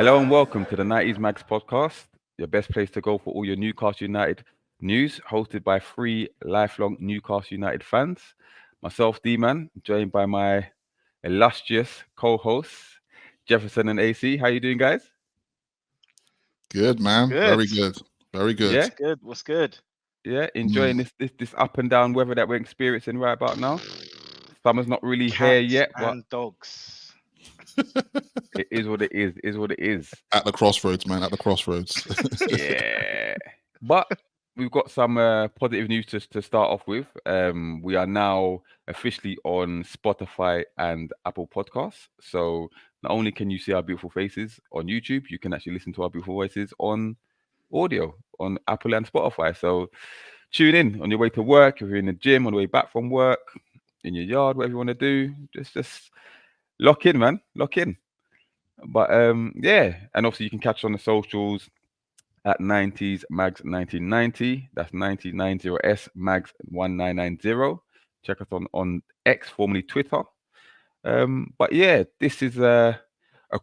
Hello and welcome to the 90s Mags podcast, your best place to go for all your Newcastle United news, hosted by three lifelong Newcastle United fans. Myself, D-Man, joined by my illustrious co-hosts, Jefferson and AC. How you doing, guys? Good, man. Good. Very good. Very good. Yeah, What's good? What's good? yeah, enjoying this up and down weather that we're experiencing right about now. Summer's not really here Cats yet, but and dogs. it is what it is. Is what it is. At the crossroads, man. At the crossroads. Yeah. But we've got some positive news to start off with. We are now officially on Spotify and Apple Podcasts. So not only can you see our beautiful faces on YouTube, you can actually listen to our beautiful voices on audio on Apple and Spotify. So tune in on your way to work, if you're in the gym, on the way back from work, in your yard, whatever you want to do. Just lock in, man. Lock in. But yeah, and obviously you can catch us on the socials at 90s Mags 1990. That's 9090S Mags 1990. Check us on X, formerly Twitter. But yeah, this is a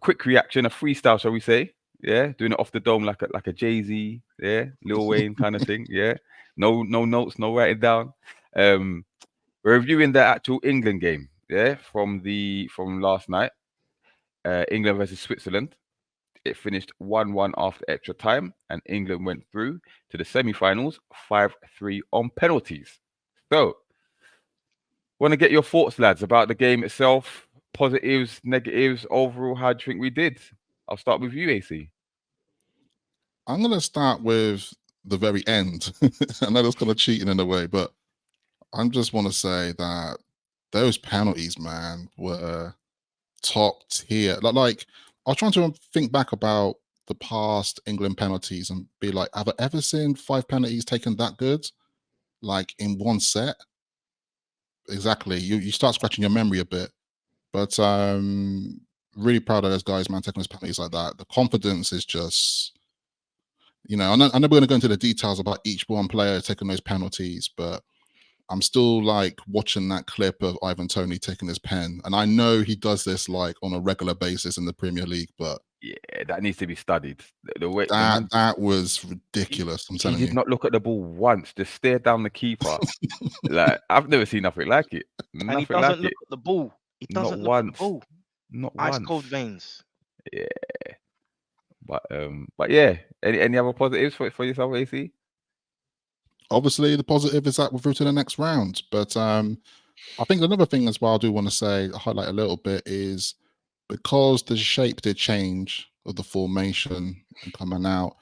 quick reaction, a freestyle, shall we say? Yeah, doing it off the dome like a Jay-Z, yeah, Lil Wayne kind of thing. Yeah, no notes, no writing down. We're reviewing the actual England game, yeah, from last night, England versus Switzerland. It finished 1-1 after extra time, and England went through to the semi-finals 5-3 on penalties. So, want to get your thoughts, lads, about the game itself, positives, negatives, overall. How do you think we did? I'll start with you, AC. I'm going to start with the very end. I know that's kind of cheating in a way, but I just want to say that those penalties, man, were top tier. Like I was trying to think back about the past England penalties and be like, have I ever seen 5 penalties taken that good? Like in one set? Exactly. You start scratching your memory a bit. But really proud of those guys, man, taking those penalties like that. The confidence is just, I know we're going to go into the details about each one player taking those penalties, but I'm still like watching that clip of Ivan Toney taking his pen. And I know he does this like on a regular basis in the Premier League, but yeah, that needs to be studied. The way that was ridiculous. I'm he telling did you. not look at the ball once, just stared down the keeper. Like I've never seen nothing like it. And he Nothing like doesn't look it. at the ball. He Not doesn't look at the once. ball. Not Ice once. cold veins. Yeah. But yeah. Any other positives for yourself, AC? Obviously, the positive is that we're through to the next round. But I think another thing as well I do want to say, highlight a little bit, is because the shape did change of the formation and coming out,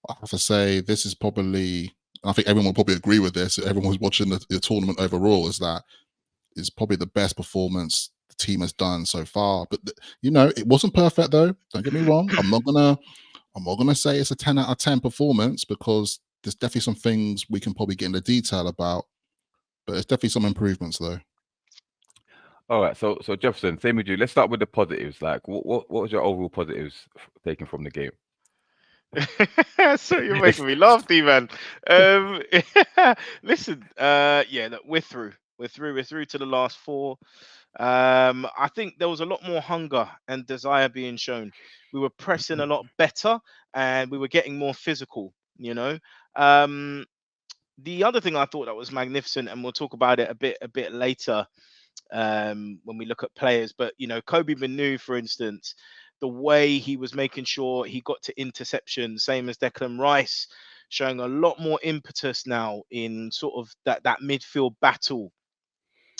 I have to say this is probably, I think everyone will probably agree with this, everyone who's watching the tournament overall, is that is probably the best performance the team has done so far. But it wasn't perfect though. Don't get me wrong. I'm not gonna say it's a 10 out of 10 performance, because there's definitely some things we can probably get into detail about. But it's definitely some improvements though. All right, so Jefferson, same with you. Let's start with the positives. Like, what was your overall positives taken from the game? So you're making me laugh, D-man. Listen, yeah, look, we're through. We're through to the last 4. I think there was a lot more hunger and desire being shown. We were pressing a lot better and we were getting more physical, The other thing I thought that was magnificent, and we'll talk about it a bit later, when we look at players, but Kobe Manu, for instance, the way he was making sure he got to interception, same as Declan Rice, showing a lot more impetus now in sort of that midfield battle.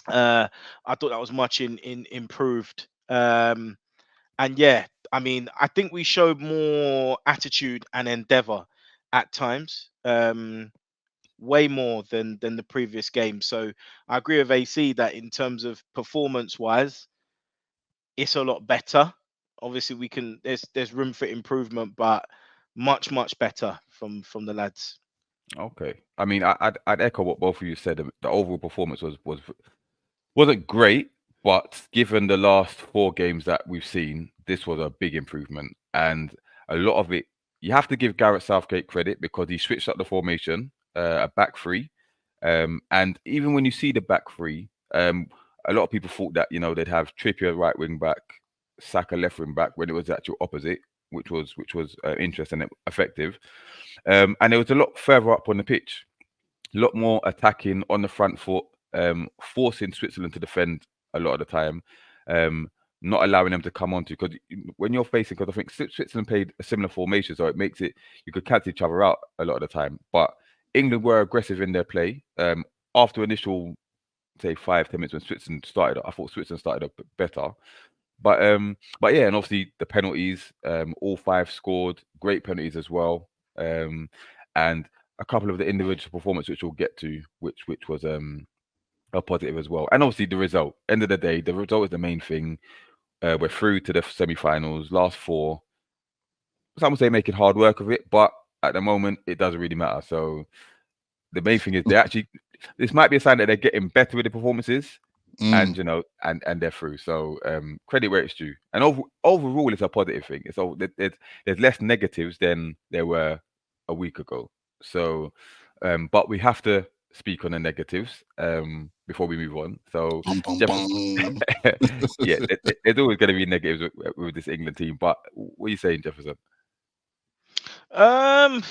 I thought that was much improved. And yeah, I mean, I think we showed more attitude and endeavor at times, way more than the previous game. So I agree with AC that in terms of performance wise, it's a lot better. Obviously, there's room for improvement, but much better from the lads. Okay, I mean, I'd echo what both of you said. The overall performance wasn't great, but given the last 4 games that we've seen, this was a big improvement, and a lot of it you have to give Gareth Southgate credit, because he switched up the formation, a back 3, and even when you see the back 3, a lot of people thought that they'd have Trippier right wing back, Saka left wing back, when it was the actual opposite. which was interesting and effective. And it was a lot further up on the pitch, a lot more attacking on the front foot, forcing Switzerland to defend a lot of the time, not allowing them to come onto. Because when you're facing, because I think Switzerland played a similar formation, so it makes it you could cancel each other out a lot of the time. But England were aggressive in their play. After initial, say 5-10 minutes when Switzerland started, I thought Switzerland started up better. But yeah, and obviously the penalties, all 5 scored, great penalties as well, and a couple of the individual performance which we'll get to, which was a positive as well, and obviously the result. End of the day, the result is the main thing. We're through to the semi-finals, last 4. Some would say making hard work of it, but at the moment it doesn't really matter. So the main thing is they actually, this might be a sign that they're getting better with the performances. And and they're through. So credit where it's due. And overall, it's a positive thing. So there's less negatives than there were a week ago. So, but we have to speak on the negatives before we move on. So, yeah, there's always going to be negatives with this England team. But what are you saying, Jefferson? I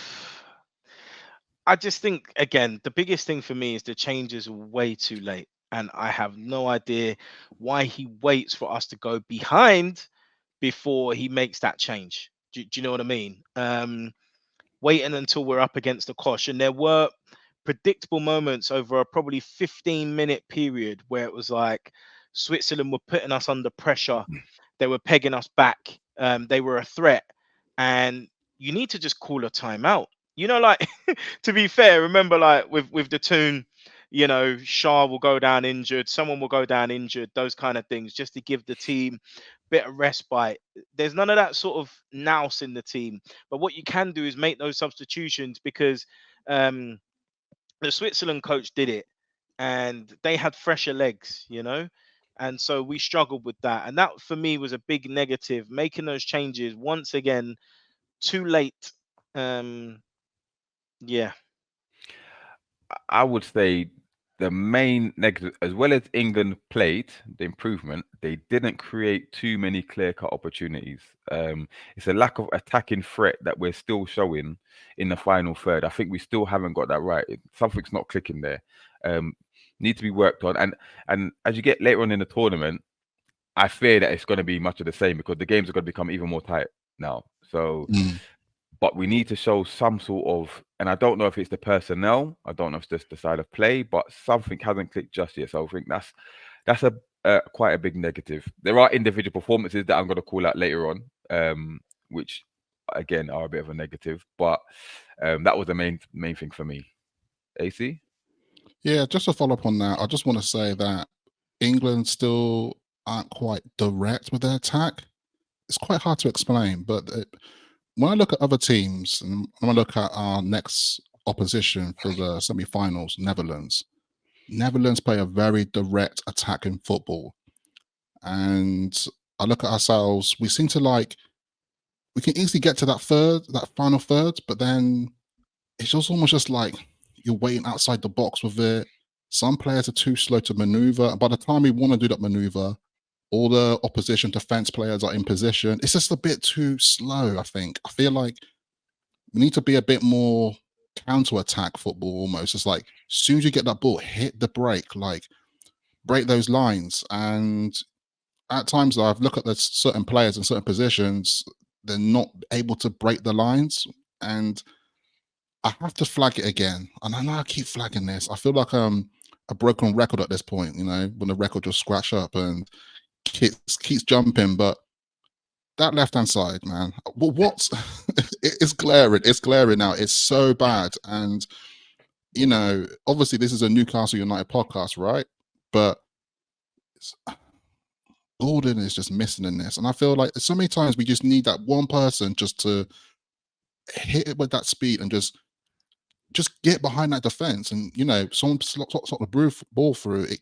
just think, again, the biggest thing for me is the changes are way too late. And I have no idea why he waits for us to go behind before he makes that change. Do you know what I mean? Waiting until we're up against the cosh. And there were predictable moments over a probably 15-minute period where it was like Switzerland were putting us under pressure. They were pegging us back. They were a threat. And you need to just call a timeout. You know, like, to be fair, remember, like, with the tune, you know, Schar will go down injured, someone will go down injured, those kind of things, just to give the team a bit of respite. There's none of that sort of nous in the team. But what you can do is make those substitutions, because the Switzerland coach did it and they had fresher legs, you know? And so we struggled with that. And that for me was a big negative, making those changes once again too late. Yeah. I would say the main negative, as well as England played the improvement, they didn't create too many clear-cut opportunities. It's a lack of attacking threat that we're still showing in the final third. I think we still haven't got that right. Something's not clicking there. Need to be worked on. And as you get later on in the tournament, I fear that it's going to be much of the same, because the games are going to become even more tight now. So. But we need to show some sort of, and I don't know if it's the personnel, I don't know if it's just the side of play, but something hasn't clicked just yet. So I think that's a quite a big negative. There are individual performances that I'm going to call out later on, which again are a bit of a negative, but that was the main thing for me. AC? Yeah, just to follow up on that, I just want to say that England still aren't quite direct with their attack. It's quite hard to explain, but when I look at other teams, and when I look at our next opposition for the semi-finals, Netherlands play a very direct attacking football. And I look at ourselves, we seem to we can easily get to that final third, but then it's just almost just like you're waiting outside the box with it. Some players are too slow to maneuver. By the time we want to do that maneuver, all the opposition defense players are in position. It's just a bit too slow, I think. I feel like we need to be a bit more counter-attack football almost. It's like, as soon as you get that ball, hit the brake, like break those lines. And at times, I've looked at the certain players in certain positions, they're not able to break the lines. And I have to flag it again. And I know I keep flagging this. I feel like a broken record at this point, you know, when the record just scratch up and keeps jumping. But that left-hand side, man, what's it's glaring now. It's so bad. And you know, obviously this is a Newcastle United podcast, right? But Gordon is just missing in this. And I feel like so many times we just need that one person just to hit it with that speed and just get behind that defense. And you know, someone slot the ball through it.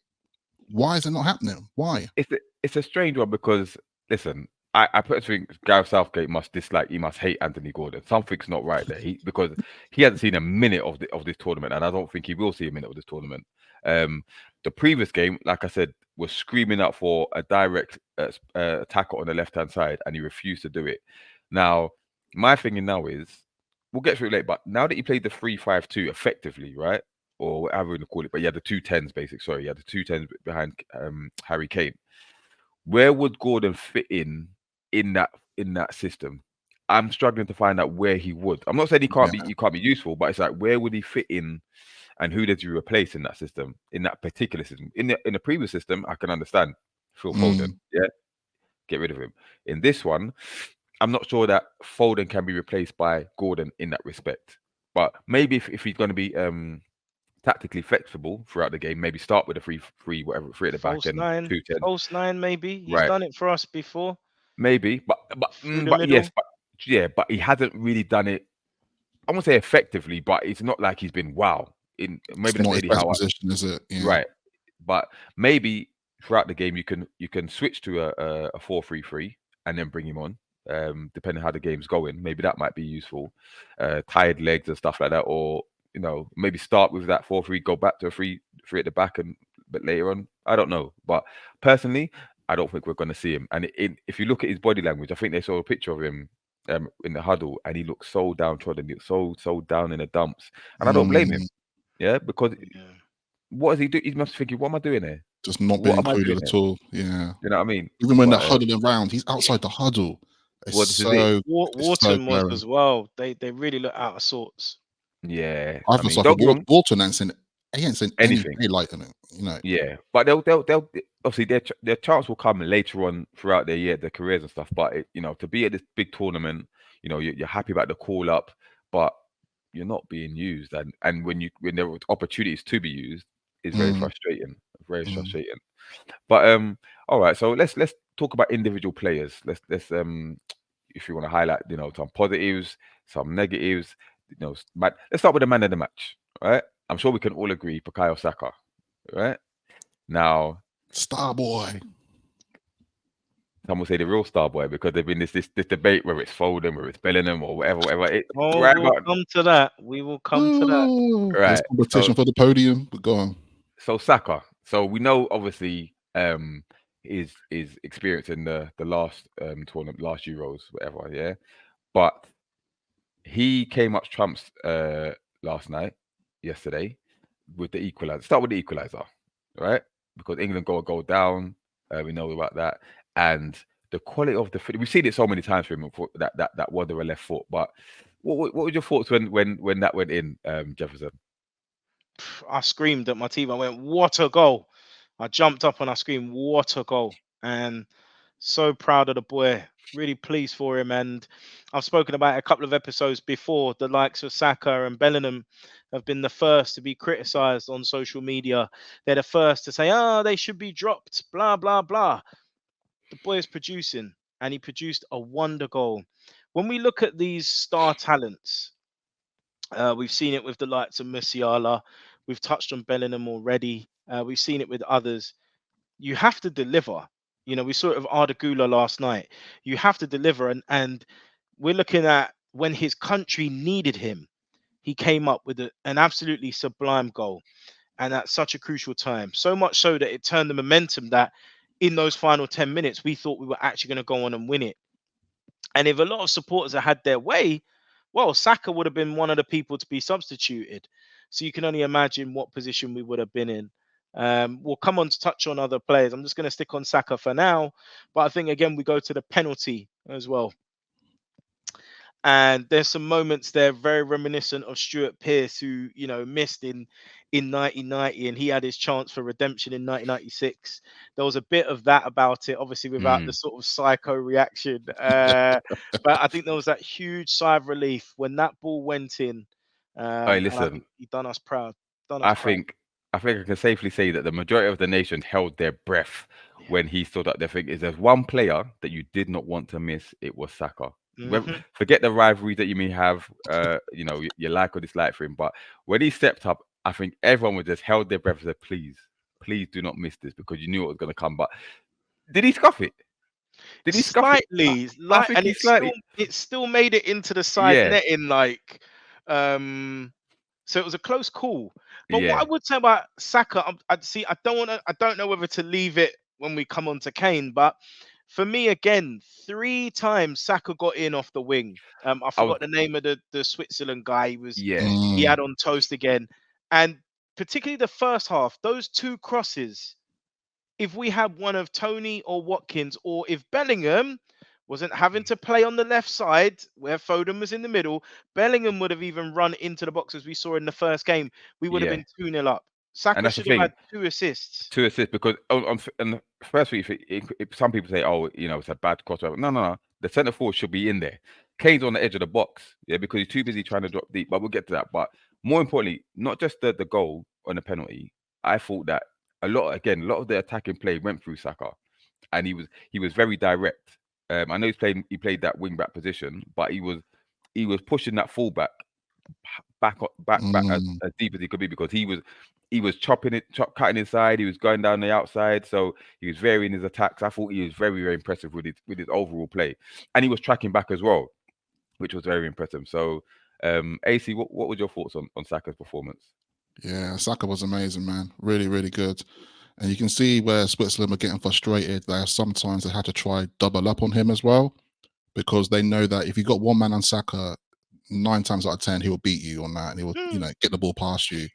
Why is it not happening? Why? It's a strange one, because listen, I personally think Gareth Southgate must hate Anthony Gordon. Something's not right there. Because he hasn't seen a minute of this tournament, and I don't think he will see a minute of this tournament. The previous game, like I said, was screaming out for a direct attacker on the left-hand side, and he refused to do it. Now, my thinking now is we'll get through it later, but now that he played the 3-5-2 effectively, right? Or whatever we're gonna call it, but he had the two tens basic. Sorry, he had the two tens behind Harry Kane. Where would Gordon fit in that system? I'm struggling to find out where he would. I'm not saying Yeah. he can't be useful, but it's like where would he fit in, and who does he replace in that system, in that particular system? In the previous system, I can understand Phil Foden, Mm, yeah, get rid of him. In this one, I'm not sure that Foden can be replaced by Gordon in that respect. But maybe if he's going to be tactically flexible throughout the game, maybe start with a whatever, three at the back False and nine, 2-10. false nine, maybe. He's Right. done it for us before Maybe, through the but yes, middle. but yeah, but he hasn't really done it. I won't say effectively, but it's not like he's been wow. In it's maybe that's not his Eddie best Howe. position, is it? Yeah. Right. But maybe throughout the game you can switch to a 4-3-3 and then bring him on. Depending how the game's going, maybe that might be useful. Tired legs and stuff like that, or maybe start with that 4-3, go back to a 3 at the back, and but later on, I don't know. But personally, I don't think we're going to see him. And if you look at his body language, I think they saw a picture of him in the huddle, and he looks so downtrodden, he looks so down in the dumps, and I don't blame him. Mm, Yeah, because Yeah. what does he do? He must be thinking, what am I doing here? just not being What am I included doing at here? all. Yeah. You know what I mean? Even when they're But huddling around, he's outside the huddle. well, this is it. It's so Wharton was glaring. as well. They really look out of sorts. Yeah, I I feel mean, sorry for don't get me wrong, Walton ain't seen he ain't seen any anything. daylight in it. You know. Yeah, but they'll obviously their chance will come later on throughout their year, their careers and stuff. But to be at this big tournament, you're happy about the call up, but you're not being used, and when there are opportunities to be used, it's very Mm, frustrating, very mm. frustrating. But all right, so let's talk about individual players. Let's if you want to highlight, some positives, some negatives, let's start with the man of the match, right? I'm sure we can all agree, Bukayo Saka, right? Now, Star boy. some will say the real star boy because there's been this debate whether it's Foden, whether it's Bellingham, or whatever. Oh, Right we'll about come to that. We will come to that. Oh, there's right. competition for the podium, but go on. So Saka. So we know obviously his experience in the last tournament, last Euros, whatever, yeah. But he came up trumps yesterday, with the equalizer. Start with the equalizer, right? Because England go down. We know about that, and the quality of the we've seen it so many times for him. That wonder a left foot. But what were your thoughts when that went in, Jefferson? I screamed at my TV. I went, "What a goal!" I jumped up and I screamed, "What a goal!" And so proud of the boy. Really pleased for him. And I've spoken about it a couple of episodes before. The likes of Saka and Bellingham have been the first to be criticised on social media. They're the first to say, "Oh, they should be dropped." Blah blah blah. The boy is producing, and he produced a wonder goal. When we look at these star talents, we've seen it with the likes of Musiala. We've touched on Bellingham already. We've seen it with others. You have to deliver. We saw it with Arda Güler last night. You have to deliver, and we're looking at when his country needed him, he came up with an absolutely sublime goal, and at such a crucial time. So much so that it turned the momentum that in those final 10 minutes we thought we were actually going to go on and win it. And if a lot of supporters had had their way, well, Saka would have been one of the people to be substituted. So you can only imagine what position we would have been in. We'll come on to touch on other players. I'm just going to stick on Saka for now. But I think, again, we go to the penalty as well. And there's some moments there very reminiscent of Stuart Pearce, who missed in 1990, and he had his chance for redemption in 1996. There was a bit of that about it, obviously without the Mm. sort of psycho reaction. But I think there was that huge sigh of relief when that ball went in, Hey, and I listen, think he done us proud. Done us I proud. think I think I can safely say that the majority of the nation held their breath Yeah. when he stood up there. Think is there's one player that you did not want to miss, it was Saka. Hmm. Forget the rivalry that you may have, you like or dislike for him, but when he stepped up, I think everyone was just held their breath and said, please, please do not miss this because you knew it was going to come. But did he scuff it? Did he scuff it? Slightly, I like, think and he slightly, it still made it into the side yeah, netting, like, um, so it was a close call. But what I yeah, would say about Saka, I don't know whether to leave it when we come on to Kane, but For me, again, 3 times Saka got in off the wing. I I was, forgot the name of the Switzerland guy. yeah, He had on toast again, and particularly the first half, those 2 crosses. If we had one of Tony or Watkins, or if Bellingham wasn't having to play on the left side where Foden was in the middle, Bellingham would have even run into the box as we saw in the first game. We would have yeah, been 2-0 up. and Saka that's the should have thing. had 2 assists. 2 assists because on the first week, if some people say, "Oh, it's a bad crossover," no. The centre forward should be in there. Kane's on the edge of the box, yeah, because he's too busy trying to drop deep. But we'll get to that. But more importantly, not just the goal on the penalty. I thought that a lot of the attacking play went through Saka, and he was very direct. I know he played that wing back position, but he was pushing that fullback back as deep as he could be because he was cutting inside. He was going down the outside, so he was varying his attacks. I thought he was very, very impressive with his overall play, and he was tracking back as well, which was very impressive. So, AC, what was your thoughts on Saka's performance? Yeah, Saka was amazing, man. Really, really good. And you can see where Switzerland were getting frustrated. That sometimes they had to try double up on him as well, because they know that if you got one man on Saka, 9 times out of 10 he will beat you on that, and he will, get the ball past you.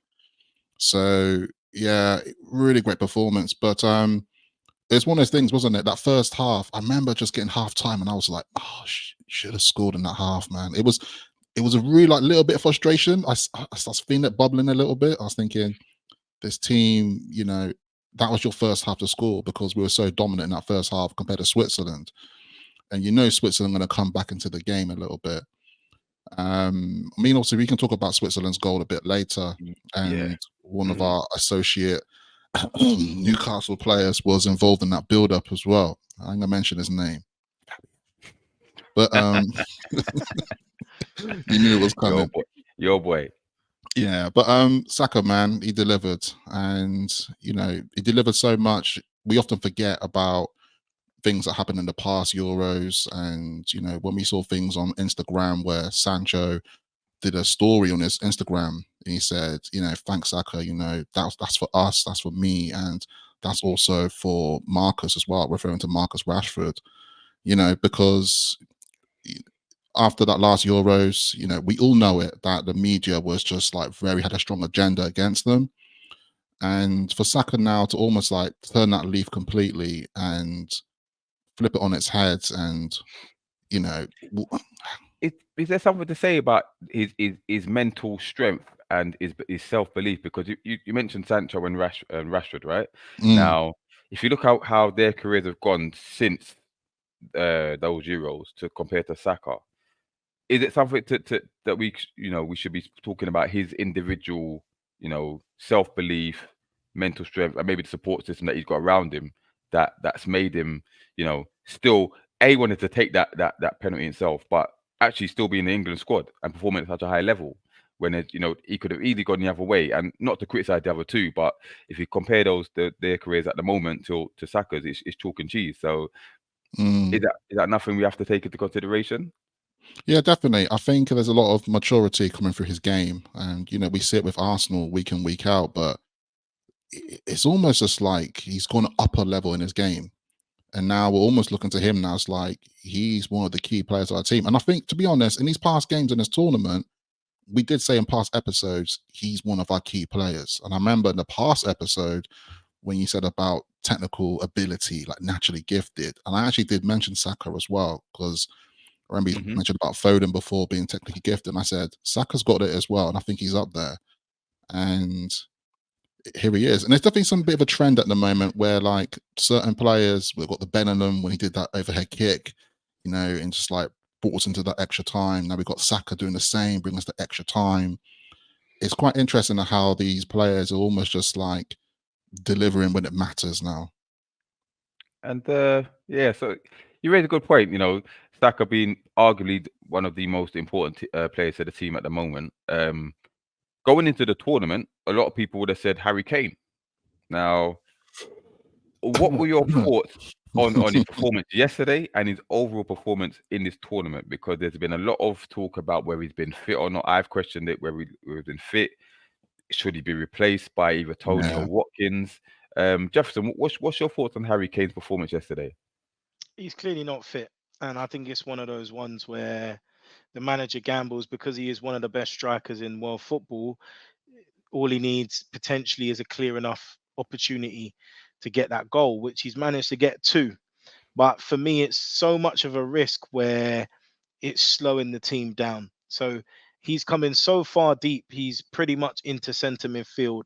So yeah, really great performance. But it's one of those things, wasn't it? That first half, I remember just getting half time, and I was like, oh, should have scored in that half, man. It was a really little bit of frustration. I was feeling it bubbling a little bit. I was thinking, this team, that was your first half to score because we were so dominant in that first half compared to Switzerland. And Switzerland are going to come back into the game a little bit. Also, we can talk about Switzerland's goal a bit later. And one of our associate Newcastle players was involved in that build-up as well. I'm going to mention his name. But you knew it was coming. Your boy. Yeah, but Saka, man, he delivered, and he delivered so much. We often forget about things that happened in the past Euros, and when we saw things on Instagram where Sancho did a story on his Instagram, and he said, thanks Saka, that's for us, that's for me, and that's also for Marcus as well, referring to Marcus Rashford, because after that last Euros, we all know it, that the media was just had a strong agenda against them. And for Saka now to almost turn that leaf completely and flip it on its head, and is there something to say about his mental strength and his self-belief? Because you mentioned Sancho and Rashford, right? Now, if you look how their careers have gone since those Euros to compare to Saka, is it something that we should be talking about his individual, self-belief, mental strength, and maybe the support system that he's got around him that's made him, still wanted to take that penalty himself, but actually still be in the England squad and performing at such a high level when he could have easily gone the other way. And not to criticize the other two, but if you compare their careers at the moment to Saka's, it's chalk and cheese. So is that nothing we have to take into consideration? Yeah, definitely. I think there's a lot of maturity coming through his game, and we see it with Arsenal week in, week out, but it's almost just like he's gone up a level in his game, and now we're almost looking to him now. It's like he's one of the key players of our team. And I think, to be honest, in these past games in this tournament, we did say in past episodes he's one of our key players. And I remember in the past episode when you said about technical ability, naturally gifted, and I actually did mention Saka as well, because I remember you mentioned about Foden before being technically gifted, and I said Saka's got it as well, and I think he's up there. And here he is. And there's definitely some bit of a trend at the moment where certain players, we've got the Bellingham when he did that overhead kick, and just brought us into that extra time. Now we've got Saka doing the same, bring us the extra time. It's quite interesting how these players are almost just delivering when it matters now. And so you raised a good point. Saka being arguably one of the most important players to the team at the moment. Going into the tournament, a lot of people would have said Harry Kane. Now, what were your thoughts on his performance yesterday and his overall performance in this tournament? Because there's been a lot of talk about whether he's been fit or not. I've questioned it, whether he's been fit. Should he be replaced by either Tony or Watkins? Jefferson, what's your thoughts on Harry Kane's performance yesterday? He's clearly not fit, and I think it's one of those ones where the manager gambles because he is one of the best strikers in world football. All he needs potentially is a clear enough opportunity to get that goal, which he's managed to get to. But for me, it's so much of a risk where it's slowing the team down. So he's coming so far deep. He's pretty much into centre midfield.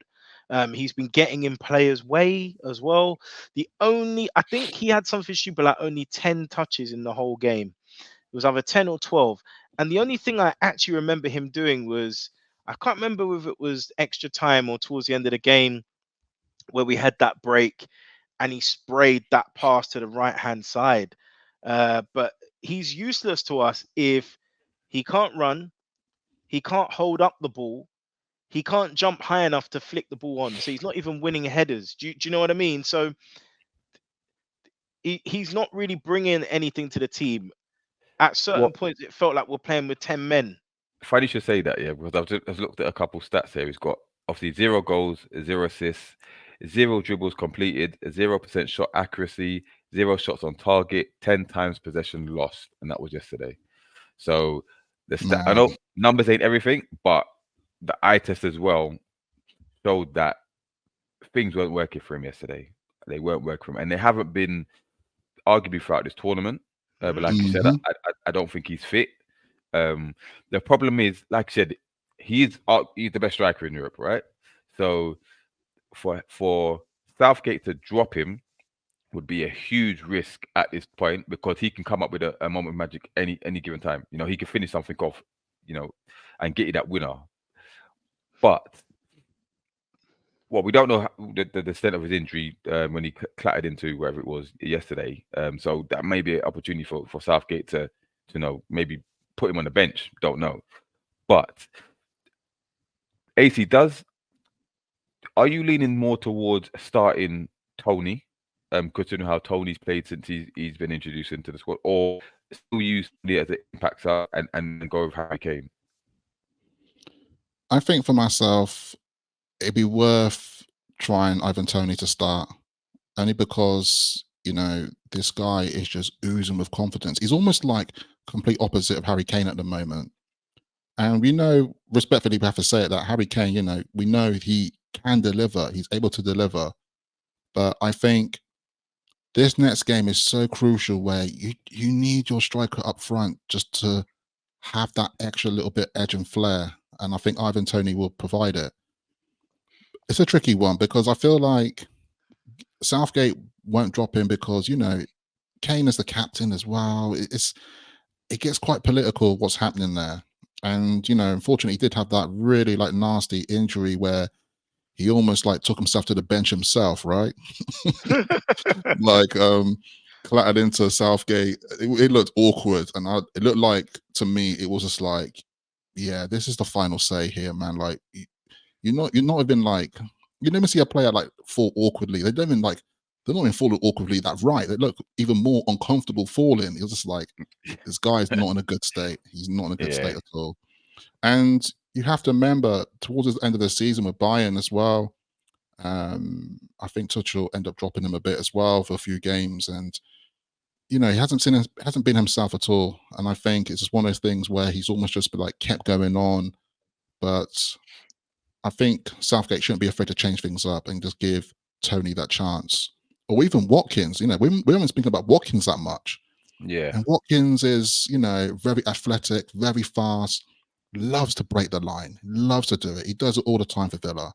He's been getting in players' way as well. I think he had something stupid like only 10 touches in the whole game. It was either 10 or 12. And the only thing I actually remember him doing was, I can't remember if it was extra time or towards the end of the game where we had that break and he sprayed that pass to the right hand side. But he's useless to us if he can't run, he can't hold up the ball, he can't jump high enough to flick the ball on. So he's not even winning headers. Do you know what I mean? So he's not really bringing anything to the team. At certain What points, it felt like we're playing with 10 men. funny you should say that, yeah, because I've looked at a couple stats here. He's got obviously 0 goals, 0 assists, 0 dribbles completed, 0% shot accuracy, 0 shots on target, 10 times possession lost, and that was yesterday. So I Man, know numbers ain't everything, but the eye test as well showed that things weren't working for him yesterday. They weren't working for him, and they haven't been arguably throughout this tournament. But Mhm. like you said, hmm I don't think he's fit. The problem is, like I said, he's the best striker in Europe, right? So for Southgate to drop him would be a huge risk at this point because he can come up with a moment of magic any given time. You know, he can finish something off, you know, and get you that winner. But well, we don't know the extent of his injury when he clattered into wherever it was yesterday. So that may be an opportunity for Southgate to maybe put him on the bench. Don't know. But AC are you leaning more towards starting Tony, considering how Tony's played since he's been introduced into the squad, or still use Tony as an impact sub and go with Harry Kane? I think for myself, it'd be worth trying Ivan Tony to start, only because this guy is just oozing with confidence. He's almost like complete opposite of Harry Kane at the moment. And we know, respectfully, we have to say it, that Harry Kane, we know he can deliver. He's able to deliver. But I think this next game is so crucial where you need your striker up front just to have that extra little bit edge and flair. And I think Ivan Tony will provide it. It's a tricky one because I feel like Southgate won't drop him because, Kane is the captain as well. It gets quite political what's happening there. And, unfortunately, he did have that really nasty injury where he almost took himself to the bench himself, right? like clattered into Southgate. It looked awkward, and it looked like, to me, it was just like, yeah, this is the final say here, man. Like you're not even you never see a player fall awkwardly. They don't even they're not even falling awkwardly that right. They look even more uncomfortable falling. It was just like, this guy's not in a good state. He's not in a good Yeah, state at all. And you have to remember towards the end of the season with Bayern as well. I think Tuchel will end up dropping him a bit as well for a few games, and he hasn't been himself at all. And I think it's just one of those things where he's almost just kept going on. But I think Southgate shouldn't be afraid to change things up and just give Tony that chance, or even Watkins. We haven't spoken about Watkins that much, yeah. and Watkins is very athletic, very fast, loves to break the line, loves to do it. He does it all the time for Villa.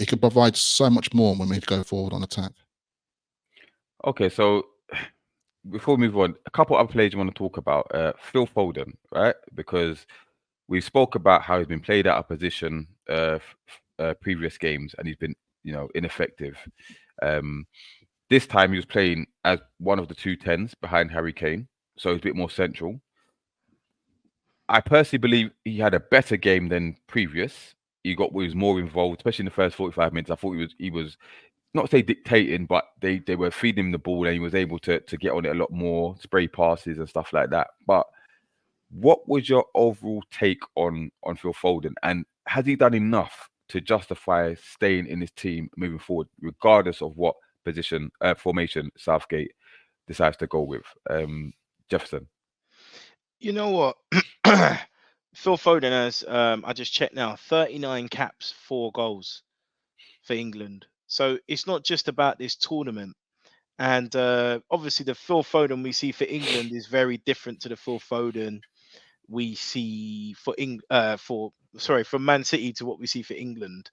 It could provide so much more when we go forward on attack. Okay, so before we move on, a couple other players you want to talk about. Phil Foden, right? Because we spoke about how he's been played out of position previous games, and he's been, ineffective. This time he was playing as one of the 2 10s behind Harry Kane, so he's a bit more central. I personally believe he had a better game than previous. He was more involved, especially in the first 45 minutes. I thought he was not say dictating, but they were feeding him the ball and he was able to get on it a lot more, spray passes and stuff like that. But what was your overall take on Phil Foden, and has he done enough to justify staying in his team moving forward, regardless of what position formation Southgate decides to go with. Jefferson. You know what? Phil Foden has, I just checked now, 39 caps, 4 goals for England. So it's not just about this tournament. And obviously, the Phil Foden we see for England is very different to the Phil Foden we see for Man City to what we see for England.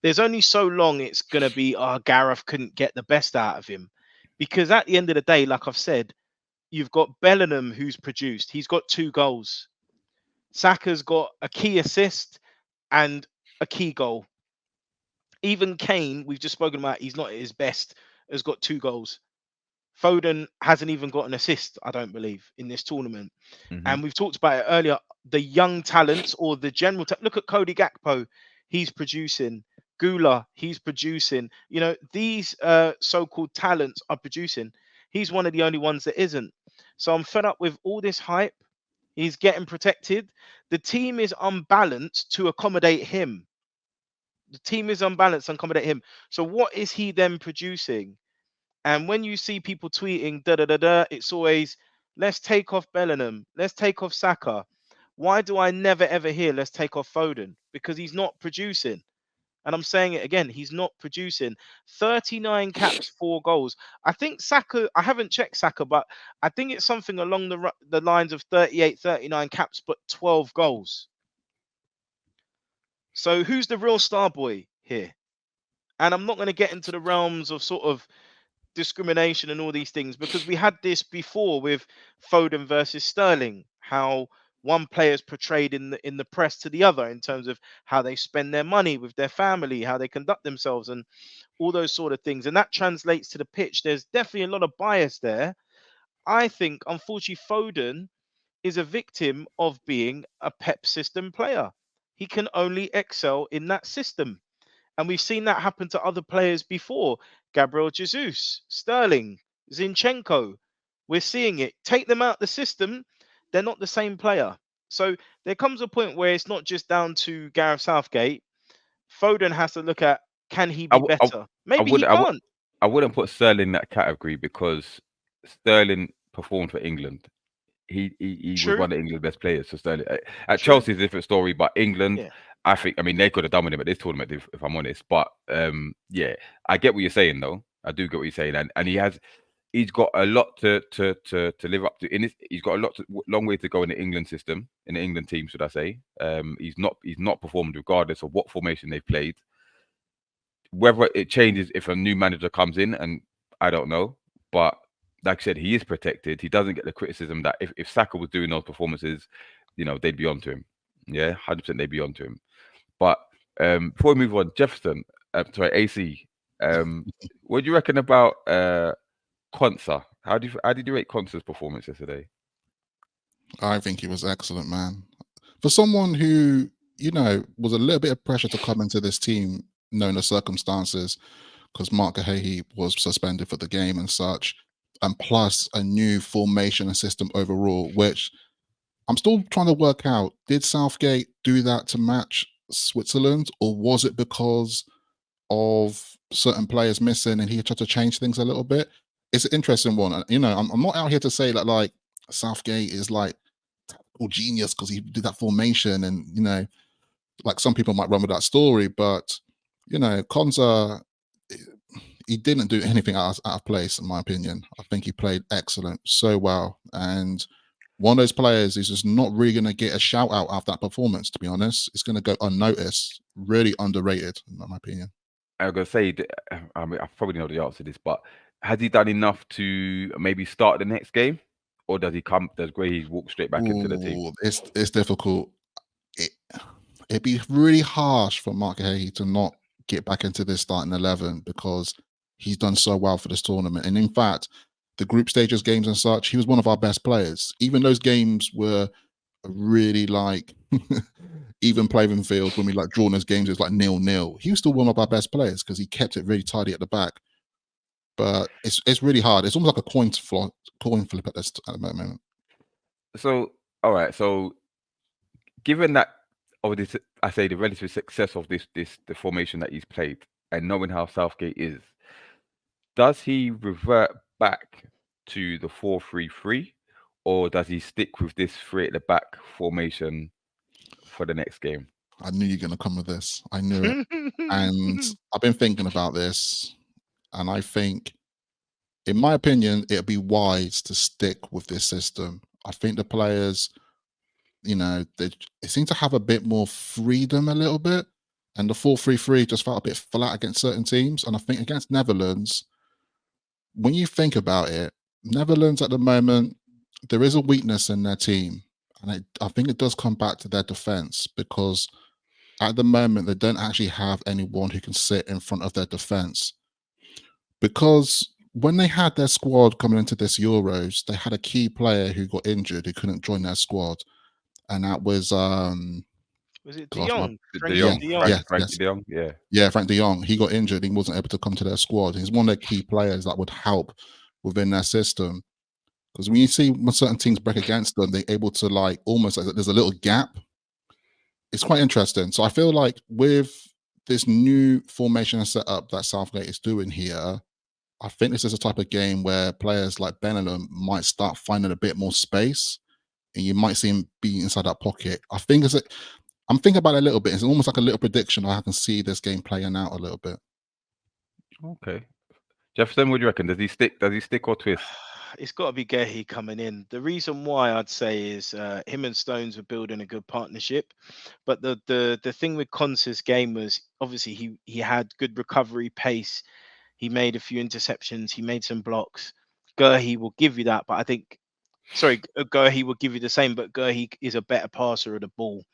There's only so long it's gonna be, Gareth couldn't get the best out of him, because at the end of the day, like I've said, you've got Bellingham who's produced. He's got 2 goals. Saka's got a key assist and a key goal. Even Kane, we've just spoken about, he's not at his best, has got 2 goals. Foden hasn't even got an assist, I don't believe, in this tournament. And we've talked about it earlier. The young talents or the general look at Cody Gakpo, he's producing. Gula, he's producing. You know, these so-called talents are producing. He's one of the only ones that isn't. So I'm fed up with all this hype. He's getting protected. The team is unbalanced to accommodate him. The team is unbalanced to accommodate him. So what is he then producing? And when you see people tweeting da da da da, it's always, let's take off Bellingham, let's take off Saka. Why do I never ever hear let's take off Foden? Because he's not producing. And I'm saying it again, he's not producing. 39 caps, 4 goals. I think Saka, I haven't checked Saka, but I think it's something along the lines of 38, 39 caps, but 12 goals. So who's the real star boy here? And I'm not going to get into the realms of sort of discrimination and all these things, because we had this before with Foden versus Sterling, how one player is portrayed in the press to the other in terms of how they spend their money with their family, how they conduct themselves, and all those sort of things. And that translates to the pitch. There's definitely a lot of bias there. I think, unfortunately, Foden is a victim of being a Pep system player. He can only excel in that system. And we've seen that happen to other players before. Gabriel Jesus, Sterling, Zinchenko. We're seeing it. Take them out the system, they're not the same player. So there comes a point where it's not just down to Gareth Southgate. Foden has to look at, can he be better? Maybe he can't. I wouldn't put Sterling in that category, because Sterling performed for England. He was one of England's best players. So Sterling at Chelsea is a different story, but England, I think, I mean, they could have done with him at this tournament, if I'm honest. But yeah, I get what you're saying, though. I do get what you're saying, and he's got a lot to live up to. He's got a long way to go in the England system, in the England team, should I say? He's not performed regardless of what formation they've played. Whether it changes if a new manager comes in, and I don't know, but like I said, he is protected. He doesn't get the criticism that if Saka was doing those performances, you know, they'd be onto him. Yeah, 100% they'd be onto him. But before we move on, Jefferson, AC, what do you reckon about Konsa? How did you rate Konsa's performance yesterday? I think he was excellent, man. For someone who, you know, was a little bit of pressure to come into this team, knowing the circumstances, because Mark Gahey was suspended for the game and such, and plus a new formation and system overall, which I'm still trying to work out. Did Southgate do that to match Switzerland, or was it because of certain players missing and he tried to change things a little bit? It's an interesting one. You know, I'm not out here to say that like Southgate is like tactical genius because he did that formation, and you know, like some people might run with that story, but you know, Konsa, he didn't do anything out of place, in my opinion. I think he played excellent, so well, and one of those players is just not really going to get a shout out after that performance. To be honest, it's going to go unnoticed. Really underrated, in my opinion. I was going to say, I mean, I probably know the answer to this, but has he done enough to maybe start the next game, or does Gray walk straight back into the team? It's difficult. It'd be really harsh for Mark Gahey to not get back into this starting 11, because he's done so well for this tournament. And in fact, the group stages games and such, he was one of our best players. Even those games were really like even playing field, when we like drawn those games, it was like 0-0. He was still one of our best players because he kept it really tidy at the back. But it's really hard. It's almost like a coin flip at the moment. So, all right. So, given that, I say the relative success of the formation that he's played, and knowing how Southgate is, does he revert back to the 4-3-3, or does he stick with this three at the back formation for the next game? I knew you're going to come with this. I knew it. And I've been thinking about this, and I think, in my opinion, it'd be wise to stick with this system. I think the players, they seem to have a bit more freedom a little bit, and the 4-3-3 just felt a bit flat against certain teams. And I think against Netherlands, when you think about it, Netherlands at the moment, there is a weakness in their team, and I think it does come back to their defense, because at the moment they don't actually have anyone who can sit in front of their defense. Because when they had their squad coming into this Euros, they had a key player who got injured, who couldn't join their squad, and that was Was it De gosh, Jong? De Frankie Jong, De Jong. Frankie De Jong, yeah. Yeah, Frank de Jong. He got injured. He wasn't able to come to their squad. He's one of their key players that would help within their system. Because when you see when certain teams break against them, they're able to almost like there's a little gap. It's quite interesting. So I feel like with this new formation and setup that Southgate is doing here, I think this is a type of game where players like Benelum might start finding a bit more space, and you might see him be inside that pocket. I'm thinking about it a little bit. It's almost like a little prediction. I can see this game playing out a little bit. Okay. Jefferson, what do you reckon? Does he stick or twist? It's got to be Gehi coming in. The reason why I'd say is him and Stones were building a good partnership. But the thing with Konsa's game was obviously he had good recovery pace. He made a few interceptions. He made some blocks. Gehi will give you that, but I think, Gehi will give you the same, but Gehi is a better passer of the ball.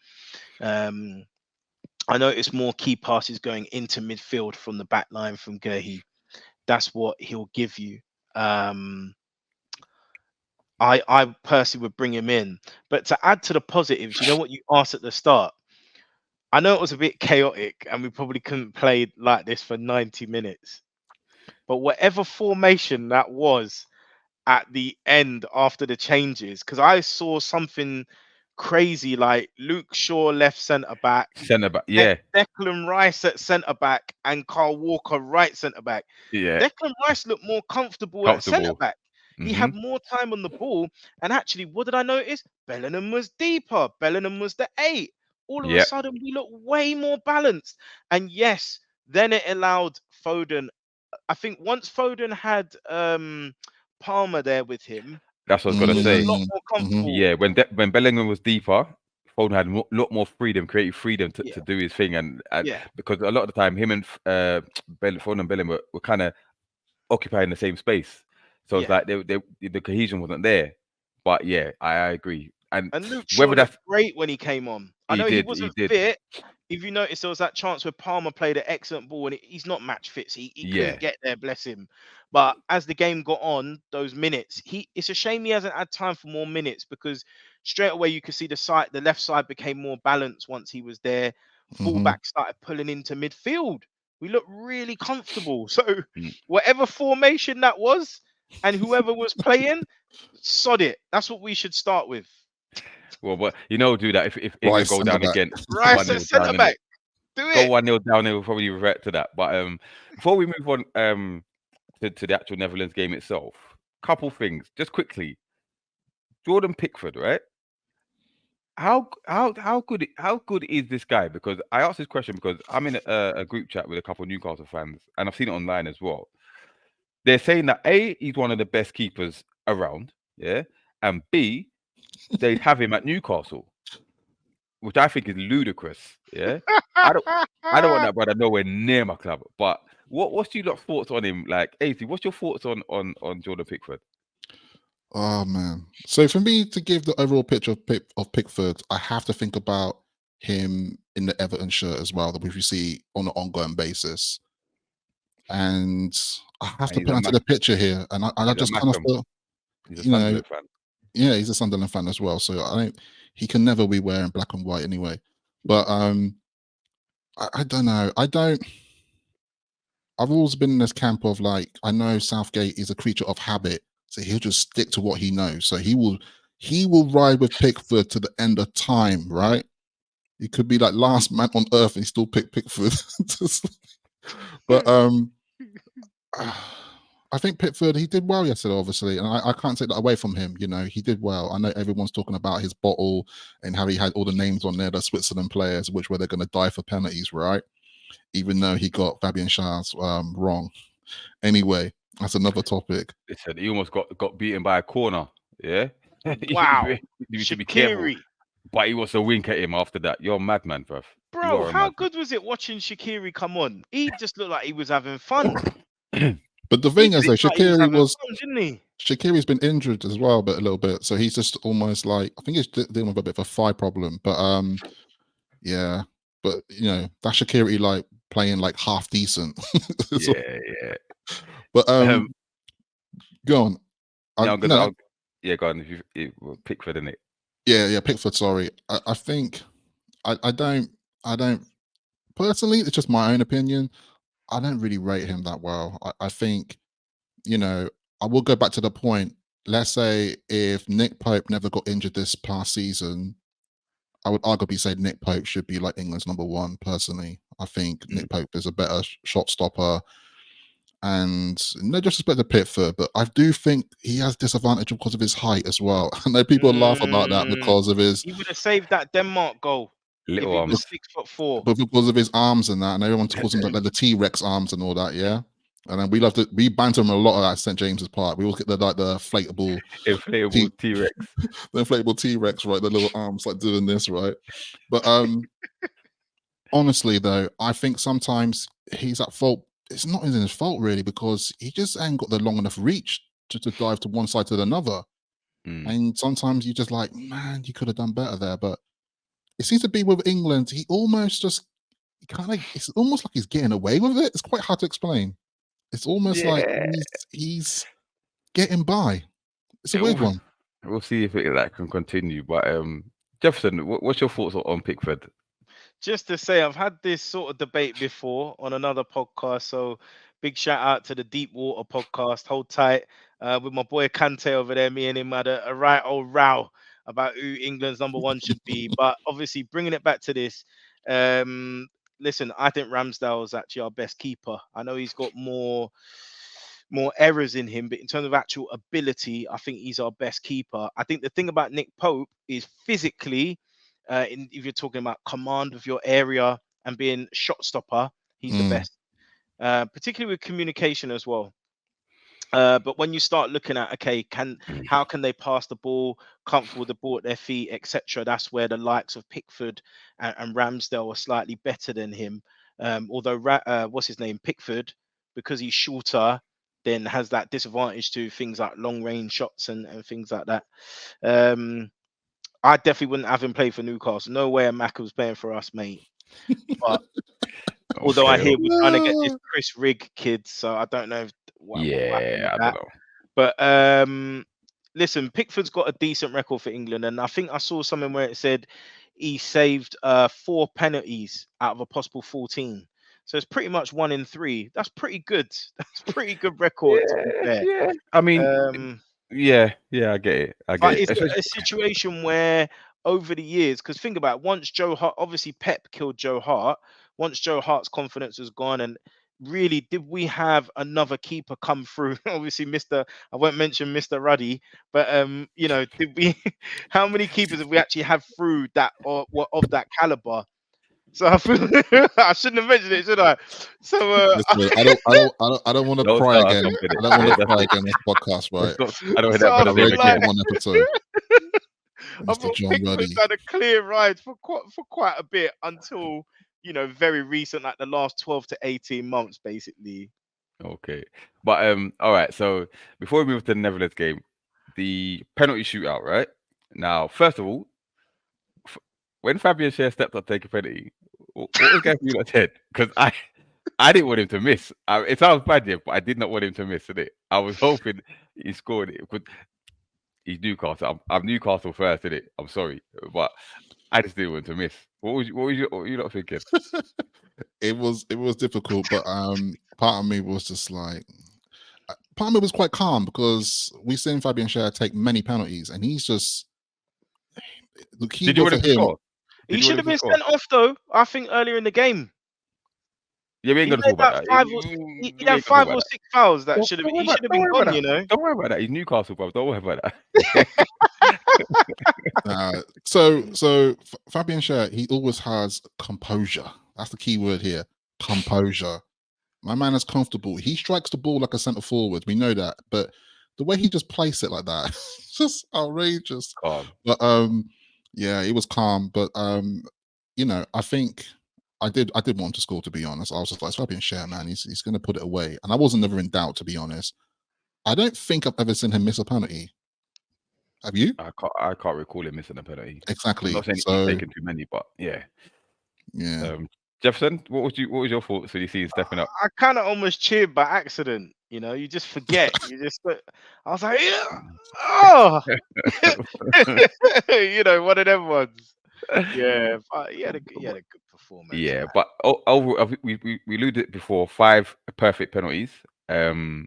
I noticed more key passes going into midfield from the back line from Gehi. That's what he'll give you. I personally would bring him in. But to add to the positives, you know what you asked at the start? I know it was a bit chaotic and we probably couldn't play like this for 90 minutes. But whatever formation that was at the end after the changes, because I saw something crazy like Luke Shaw left centre back, yeah. Declan Rice at centre back, and Carl Walker right centre back. Yeah. Declan Rice looked more comfortable at centre back. He had more time on the ball. And actually, what did I notice? Bellingham was deeper. Bellingham was the 8. All of a sudden, we look way more balanced. And yes, then it allowed Foden. I think once Foden had Palmer there with him, that's what I was going to say. A lot more comfortable. Yeah, when Bellingham was deeper, Foden had a lot more freedom, creative freedom to do his thing. And because a lot of the time, him and Foden and Bellingham were kind of occupying the same space. So it's like the cohesion wasn't there. But yeah, I agree. And Luke Shaw looked great when he came on. I know he wasn't fit. If you notice, there was that chance where Palmer played an excellent ball, and he's not match fit. So he couldn't get there, bless him. But as the game got on, those minutes, it's a shame he hasn't had time for more minutes, because straight away you could see the left side became more balanced once he was there. Fullback started pulling into midfield. We looked really comfortable. So whatever formation that was, and whoever was playing, sod it. That's what we should start with. Well, but do that if England go down again. Rice at centre back. Do it. Go 1-0 down, it will probably revert to that. But before we move on to the actual Netherlands game itself, couple things just quickly. Jordan Pickford, right? How good is this guy? Because I asked this question because I'm in a group chat with a couple of Newcastle fans, and I've seen it online as well. They're saying that A, he's one of the best keepers around, and B, they have him at Newcastle, which I think is ludicrous. Yeah, I don't want that brother nowhere near my club. But what's your thoughts on him? Like, Ezri, what's your thoughts on Jordan Pickford? Oh man! So for me to give the overall picture of Pickford, I have to think about him in the Everton shirt as well, that we see on an ongoing basis. And I have to put into the picture here, and I just kind of feel, he's a Sunderland fan. Yeah, he's a Sunderland fan as well. So he can never be wearing black and white anyway. But I don't know. I've always been in this camp of I know Southgate is a creature of habit, so he'll just stick to what he knows. So he will ride with Pickford to the end of time, right? He could be like last man on earth and he still pick Pickford. But I think Pickford, he did well yesterday, obviously, and I can't take that away from him. You know, he did well. I know everyone's talking about his bottle and how he had all the names on there, the Switzerland players, which were they're going to die for penalties, right? Even though he got Fabian Schar wrong. Anyway, that's another topic. Listen, he almost got beaten by a corner. Yeah, Wow. you should be careful. Shaqiri. But he was a wink at him after that. You're a madman, bruv. You Bro, are a how madman. good was it watching Shaqiri come on? He just looked like he was having fun. But the thing is, though, Shaqiri's been injured as well, but a little bit. So he's just almost like, I think he's dealing with a bit of a thigh problem. But yeah. But you know, that Shaqiri like playing like half decent. Yeah. But go on. Go on. If you Pickford in it. Yeah, Pickford. Sorry, I think I don't personally. It's just my own opinion. I don't really rate him that well. I think, you know, I will go back to the point. Let's say if Nick Pope never got injured this past season, I would arguably say Nick Pope should be like England's number one. Personally, I think Nick Pope is a better shot stopper. And no disrespect to Pickford, but I do think he has disadvantage because of his height as well. I know people laugh about that because of his. He would have saved that Denmark goal if he was 6'4". But because of his arms and that, and everyone calls him like the T-Rex arms and all that, yeah. And then we banter him a lot at St James's Park. We always get the inflatable T-Rex, the inflatable T-Rex, right? The little arms like doing this, right? But honestly, though, I think sometimes he's at fault. It's not his fault really, because he just ain't got the long enough reach to dive to one side to another. And sometimes you just like, man, you could have done better there. But it seems to be with England, he almost just it's almost like he's getting away with it. It's quite hard to explain. It's almost like he's getting by. It's a weird one. We'll see if that can continue. But Jefferson, what's your thoughts on Pickford? Just to say, I've had this sort of debate before on another podcast. So big shout out to the Deep Water podcast. Hold tight. With my boy Kante over there. Me and him had a right old row about who England's number one should be. But obviously bringing it back to this, listen, I think Ramsdale's actually our best keeper. I know he's got more errors in him, but in terms of actual ability, I think he's our best keeper. I think the thing about Nick Pope is physically, if you're talking about command of your area and being shot stopper, he's the best, particularly with communication as well. But when you start looking at, okay, how can they pass the ball, comfortable with the ball at their feet, etc., that's where the likes of Pickford and Ramsdale are slightly better than him. Although what's his name, Pickford, because he's shorter, then has that disadvantage to things like long range shots and things like that. I definitely wouldn't have him play for Newcastle. No way Amaka was playing for us, mate. But although I hear we're trying to get this Chris Rigg kid, so I don't know. I don't know. But listen, Pickford's got a decent record for England, and I think I saw something where it said he saved 4 penalties out of a possible 14. So it's pretty much 1 in 3. That's pretty good. That's pretty good record. To be fair. Yeah. I mean, yeah, I get it. It's a situation where over the years, because think about it, once Joe Hart, obviously Pep killed Joe Hart. Once Joe Hart's confidence was gone, and really, did we have another keeper come through? Obviously, I won't mention Mr. Ruddy, but you know, did we? How many keepers have we actually had through that or of that caliber? So I feel I shouldn't have mentioned it, should I? So listen, I don't want to cry again. I don't want to cry again on this podcast, right? I don't hear that again. One episode. I thought Pickford's had a clear ride for quite a bit until, you know, very recent, like the last 12 to 18 months, basically. Okay, but all right. So before we move to the Netherlands game, the penalty shootout, right? Now, first of all, when Fabian Schar stepped up to take a penalty, what was Gareth Southgate's head? Because I didn't want him to miss. It sounds bad, yeah, but I did not want him to miss, did it? I was hoping he scored it. He's Newcastle. I'm Newcastle first, isn't it? I'm sorry, but I just didn't want him to miss. What you not thinking? It was difficult, but part of me was just like, part of me was quite calm because we've seen Fabian Schar take many penalties, and he's just. Did you want him to score? He should have been sent off, though. I think earlier in the game. Yeah, we ain't He gonna made talk about that that. five or he We had ain't gonna talk 5 about or that. 6 fouls that Don't, should have don't worry he about. should have Don't been worry gone, about you that. know. Don't worry about that. He's Newcastle, bro. Don't worry about that. So Fabian Schar, he always has composure. That's the key word here. Composure. My man is comfortable. He strikes the ball like a centre forward. We know that, but the way he just placed it like that, it's just outrageous. Calm. But yeah, he was calm. But I think I did want him to score. To be honest, I was just like, Fabian Schar, man, he's going to put it away, and I wasn't never in doubt. To be honest, I don't think I've ever seen him miss a penalty. Have you? I can't recall him missing a penalty. I'm Exactly. not saying he's So taken too many, but yeah. yeah. Jefferson, what was your thoughts when you see him stepping up? I kind of almost cheered by accident. You know, you just forget. I was like, yeah, oh, you know, one of them ones. Yeah, but he had a good performance, Yeah, man. but overall, we alluded it before. 5 perfect penalties. Mhm.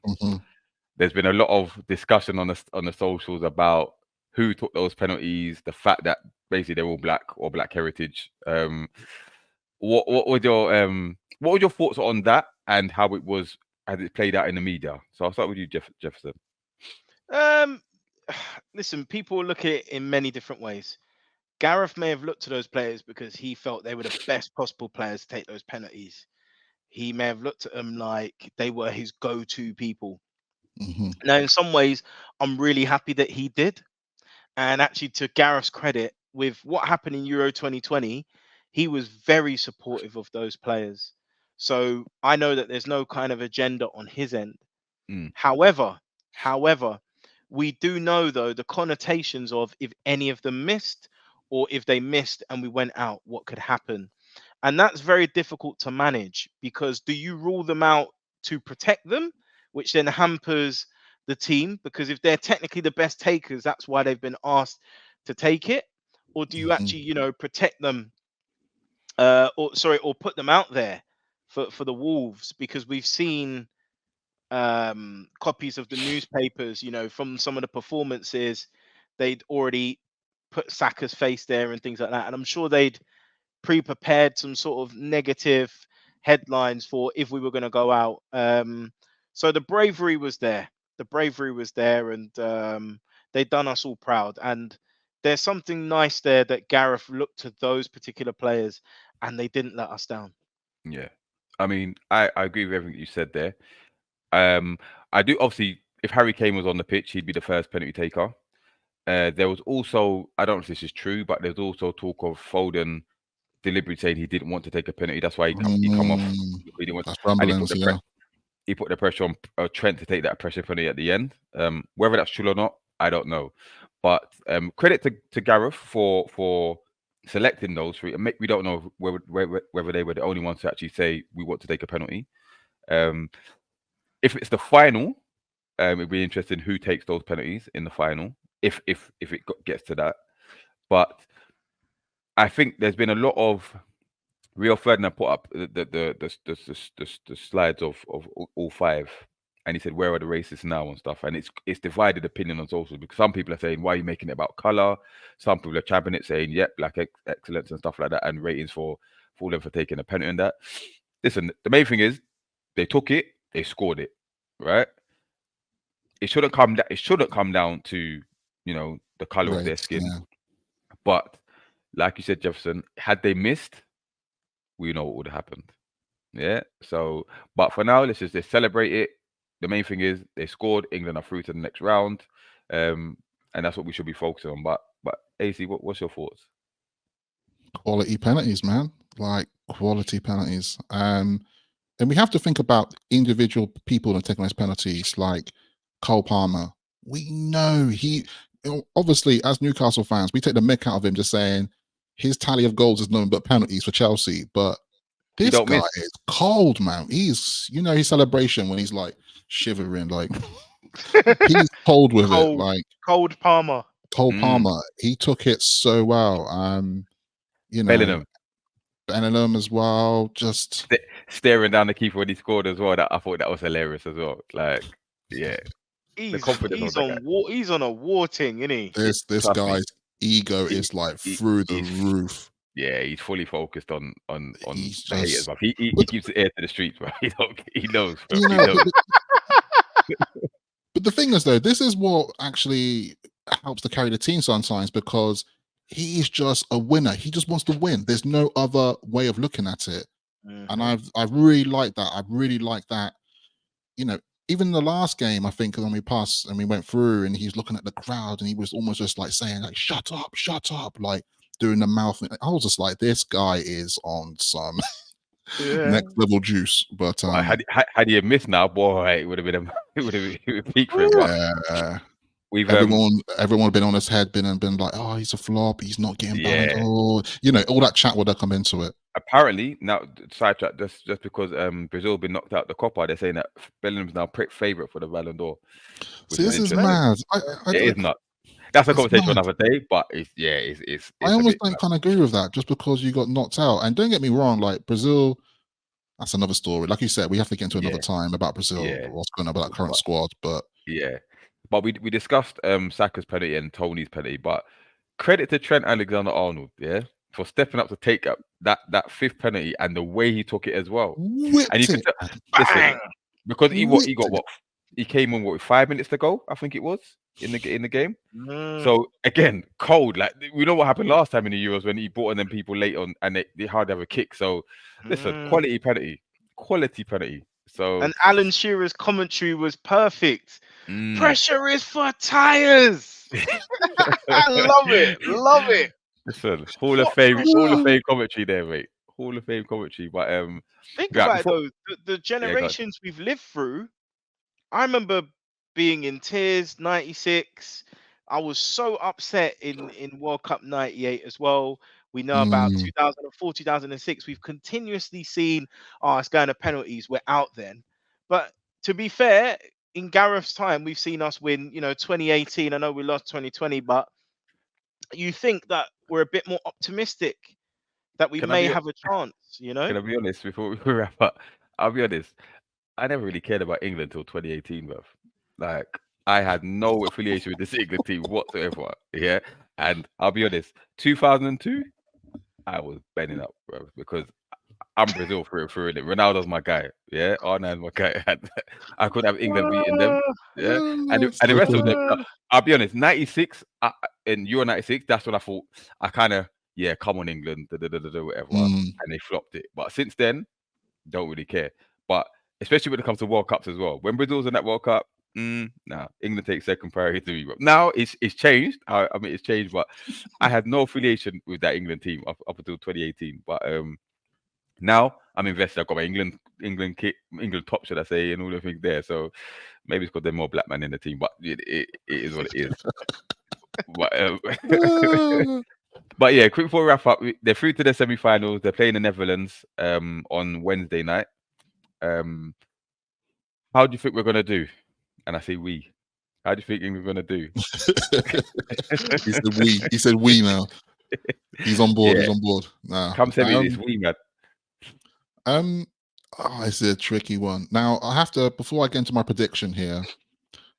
There's been a lot of discussion on the socials about who took those penalties, the fact that basically they're all black or black heritage. What were your thoughts on that and how it was as it played out in the media? So I'll start with you, Jefferson. Um, listen, people look at it in many different ways. Gareth may have looked to those players because he felt they were the best possible players to take those penalties. He may have looked at them like they were his go-to people. Mhm. Now, in some ways, I'm really happy that he did. And actually, to Gareth's credit, with what happened in Euro 2020, he was very supportive of those players. So I know that there's no kind of agenda on his end. Mm, However, we do know though the connotations of if any of them missed or if they missed and we went out, what could happen? And that's very difficult to manage because do you rule them out to protect them, which then hampers the team? Because if they're technically the best takers, that's why they've been asked to take it. Or do you Mhm. actually, protect them or put them out there for the Wolves? Because we've seen copies of the newspapers, from some of the performances, they'd already put Saka's face there and things like that. And I'm sure they'd pre-prepared some sort of negative headlines for if we were going to go out. So the bravery was there. The bravery was there, and they done us all proud. And there's something nice there that Gareth looked to those particular players, and they didn't let us down. yeah, I mean, I agree with everything you said there. I do obviously. If Harry Kane was on the pitch, he'd be the first penalty taker. There was also, I don't know if this is true, but there's also talk of Foden deliberately saying he didn't want to take a penalty. That's why he come off. Mm. He didn't want, That's and he put rumblings, the yeah. he put the pressure on Trent to take that pressure penalty at the end. Whether that's true or not, I don't know. But credit to Gareth for selecting those three. We don't know whether they were the only ones to actually say we want to take a penalty. If it's the final, it'd be interesting who takes those penalties in the final. If it gets to that, but I think there's been a lot of Rio Ferdinand put up the slides of all 5, and he said, "Where are the racists now?" and stuff. And it's divided opinion on social because some people are saying, "Why are you making it about color?" Some people are championing it, saying, "Yep, black excellence and stuff like that," and ratings for them for taking a penalty and that. Listen, the main thing is they took it, they scored it, right? It shouldn't come. It shouldn't come down to the color of their Race, skin, yeah. but like you said, Jefferson, had they missed, we know what would have happened. Yeah. So, but for now, let's celebrate it. The main thing is they scored. England are through to the next round, and that's what we should be focusing on. But AC, what's your thoughts? Quality penalties, man. Like quality penalties. And we have to think about individual people that are taking those penalties, like Cole Palmer. We know obviously, as Newcastle fans, we take the mick out of him just saying his tally of goals is nothing but penalties for Chelsea. But He this don't guy miss. is cold, man. His celebration when he's like shivering, like he's cold with it. Cold, Like cold Palmer. Cole Mm. Palmer, he took it so well. Bellingham Bellingham as well. Just staring down the keeper when he scored as well. That I thought that was hilarious as well. Like, yeah, the He's confidence of he's that guy. on war. He's on a war thing, isn't he? this Trust me, guy's ego he, is like he through the he's roof. Yeah, he's fully focused on He's the haters, just, bro. He but gives the air to the streets, bro. He knows, bro. you He know, knows. but the thing is, though, this is what actually helps to carry the team sometimes, because he is just a winner. He just wants to win. There's no other way of looking at it. And Mhm. I really like that. I really like that. You know, even the last game, I think when we passed and we went through, and he's looking at the crowd, and he was almost just like saying, like, shut up, like doing the mouth. I was just like, this guy is on some Yeah. next level juice. But But had he missed now, boy, it would have been it would have been a peak for him. But yeah, we've everyone been on his head, been like, oh, he's a flop, he's not getting Ballon yeah. d'Or. You know, all that chat would have come into it. Apparently now sidetrack just because Brazil been knocked out the Copa, they're saying that Bellingham's now favourite for the Ballon d'Or, which See, is this is interesting. mad. It is not. That's a It's conversation for mad. another day, but it's I a almost bit don't mad. kind of agree with that, just because you got knocked out. And don't get me wrong, like Brazil, that's another story. Like you said, we have to get into another Yeah. time about Brazil, Yeah. what's going on about that current But squad. But yeah. But we discussed Saka's penalty and Tony's penalty, but credit to Trent Alexander-Arnold, yeah, for stepping up to take up that fifth penalty and the way he took it as well. And you whipped can it, tell, listen, Bang! because he whipped got it. what, he came on 5 minutes to go, I think it was in the game. Mm. So again, cold. Like we know what happened last time in the Euros when he brought on them people late on and they hardly have a kick. So listen, Mm. quality penalty. So And Alan Shearer's commentary was perfect. mm. Pressure is for tires. I love it. Listen, Hall of What Fame pressure? commentary there, mate. Hall of Fame commentary. But Think yeah, about it before though. The yeah, go on. generations we've lived through. I remember being in tears. 96. I was so upset in World Cup 98 as well. We know about Mm, 2004, 2006. We've continuously seen, oh, it's going to penalties. We're out then. But to be fair, in Gareth's time, we've seen us win, 2018. I know we lost 2020, but you think that we're a bit more optimistic that we Can I may be have a chance, can I be honest before we wrap up? I'll be honest. I never really cared about England until 2018, bro. Like I had no affiliation with this England team whatsoever. Yeah, and I'll be honest. 2002, I was bending up, bro, because I'm Brazil through and through. And Ronaldo's my guy. Yeah, R9's my guy. And I could have England beating them. Yeah, and the rest of them. No, I'll be honest. 96 in Euro 96. That's when I thought I kind of come on England, whatever, mm. and they flopped it. But since then, don't really care. But especially when it comes to World Cups as well. When Brazil's in that World Cup, nah, England takes second priority to me. But now it's changed. I mean, it's changed. But I had no affiliation with that England team up until 2018. But now I'm invested. I've got my England kit, England top, should I say, and all the things there. So maybe it's because they're more black men in the team, but it is what it is. But, but yeah, quick before we wrap up, they're through to the semi-finals. They're playing the Netherlands on Wednesday night. How do you think we're gonna do? And I say we. How do you think we're gonna do? He said we. He said we now. He's on board. Yeah. He's on board. Nah. Come semi, it's we, man. It's a tricky one. Now I have to, before I get into my prediction here.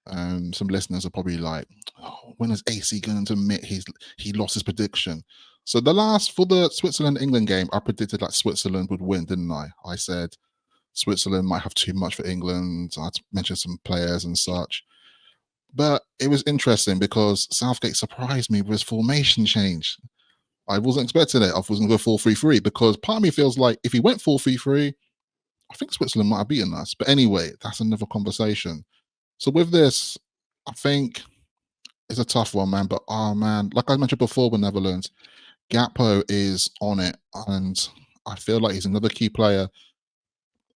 Some listeners are probably like, oh, when is AC going to admit he lost his prediction? So for the Switzerland England game, I predicted like Switzerland would win, didn't I? I said Switzerland might have too much for England. I mentioned some players and such. But it was interesting because Southgate surprised me with his formation change. I wasn't expecting it. I was going to go 4-3-3 because part of me feels like if he went 4-3-3, I think Switzerland might have beaten us. But anyway, that's another conversation. So with this, I think it's a tough one, man. But man, like I mentioned before with Netherlands, Gakpo is on it, and I feel like he's another key player.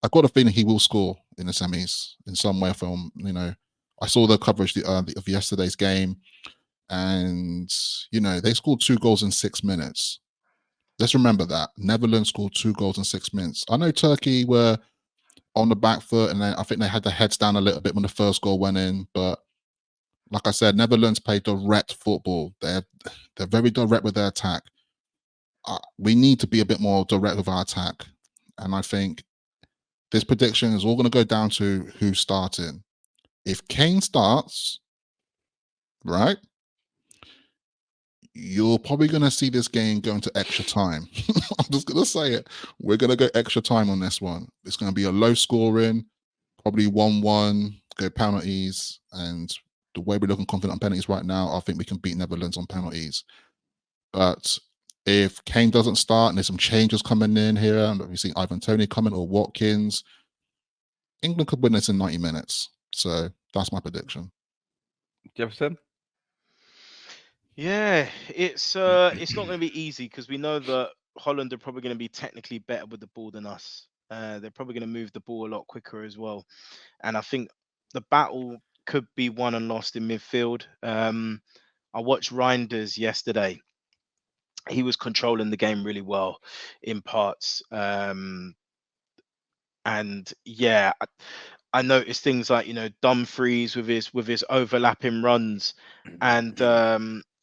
I've got a feeling he will score in the semis in some way. I saw the coverage of yesterday's game, and they scored 2 goals in 6 minutes. Let's remember that Netherlands scored 2 goals in 6 minutes. I know Turkey were on the back foot, and then I think they had their heads down a little bit when the first goal went in. But like I said, Netherlands play direct football. They're very direct with their attack. We need to be a bit more direct with our attack, and I think this prediction is all going to go down to who's starting. If Kane starts, right, you're probably going to see this game going to extra time. I'm just going to say it. We're going to go extra time on this one. It's going to be a low scoring, probably 1-1, go penalties. And the way we're looking confident on penalties right now, I think we can beat Netherlands on penalties. But if Kane doesn't start and there's some changes coming in here, and we've seen Ivan Toney coming or Watkins, England could win this in 90 minutes. So that's my prediction. Jefferson? Yeah, it's not going to be easy because we know that Holland are probably going to be technically better with the ball than us. They're probably going to move the ball a lot quicker as well. And I think the battle could be won and lost in midfield. I watched Reinders yesterday. He was controlling the game really well in parts. And yeah, I noticed things like, Dumfries with his overlapping runs. And